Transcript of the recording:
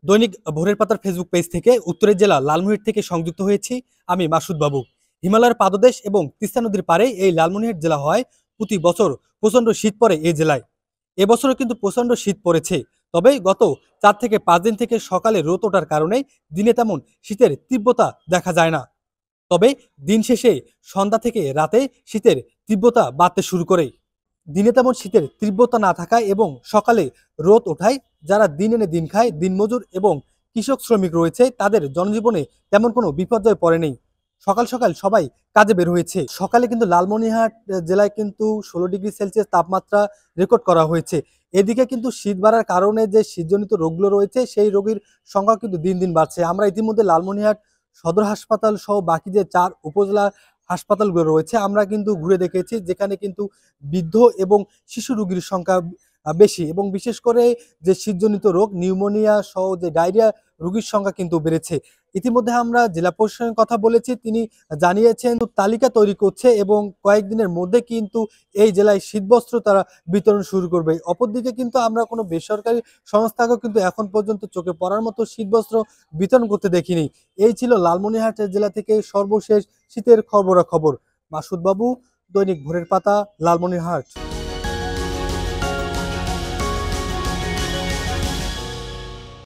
দৈনিক ভোরের পাতার ফেসবুক পেজ থেকে উত্তরের জেলা লালমনিরহাট থেকে সংযুক্ত হয়েছি আমি মাসুদ বাবু। হিমালয়ের পাদদেশ এবং তিস্তা নদীর পাড়ে এই লালমনিরহাট জেলা হয়। প্রতি বছর প্রচন্ড শীত পড়ে এই জেলায়। এবছরও কিন্তু প্রচন্ড শীত পড়েছে। তবে গত 4 থেকে 5 দিন থেকে সকালে রোদ ওঠার কারণে দিনে তেমন শীতের তীব্রতা দেখা যায় না। তবে দিন শেষে সন্ধ্যা থেকে রাতে শীতের তীব্রতা বাড়তে শুরু করে। দিনে তেমন শীতের তীব্রতা না থাকায় এবং সকালে রোদ ওঠায় যারা দিন এনে দিন খায়, দিনমজুর এবং কৃষক শ্রমিক রয়েছে, তাদের জনজীবনে তেমন কোনো বিপর্যয় পড়ে নেই। সকাল সকাল সবাই কাজে বের হয়েছে। সকালে কিন্তু লালমনিরহাট জেলায় কিন্তু 16 ডিগ্রি সেলসিয়াস তাপমাত্রা রেকর্ড করা হয়েছে। এদিকে কিন্তু শীত বাড়ার কারণে যে শীতজনিত রোগগুলো রয়েছে সেই রোগীর সংখ্যা কিন্তু দিন দিন বাড়ছে। আমরা ইতিমধ্যে লালমনিরহাট সদর হাসপাতাল সহ বাকি যে 4 উপজেলা হাসপাতালগুলো রয়েছে আমরা কিন্তু ঘুরে দেখেছি, যেখানে কিন্তু বৃদ্ধ এবং শিশু রোগীর সংখ্যা বেশি, এবং বিশেষ করে যে শীতজনিত রোগ নিউমোনিয়া সহ যে ডায়রিয়া রোগীর সংখ্যা কিন্তু বেড়েছে। ইতিমধ্যে আমরা জেলা প্রশাসনের কথা বলেছি, তিনি জানিয়েছেন তালিকা তৈরি করছে এবং কয়েকদিনের মধ্যে কিন্তু এই জেলায় শীতবস্ত্র তারা বিতরণ শুরু করবে। অপরদিকে কিন্তু আমরা কোনো বেসরকারি সংস্থাকেও কিন্তু এখন পর্যন্ত চোখে পড়ার মতো শীতবস্ত্র বিতরণ করতে দেখিনি। এই ছিল লালমনিরহাট জেলা থেকে সর্বশেষ শীতের খবরাখবর। মাসুদ বাবু, দৈনিক ভোরের পাতা, লালমনিরহাট।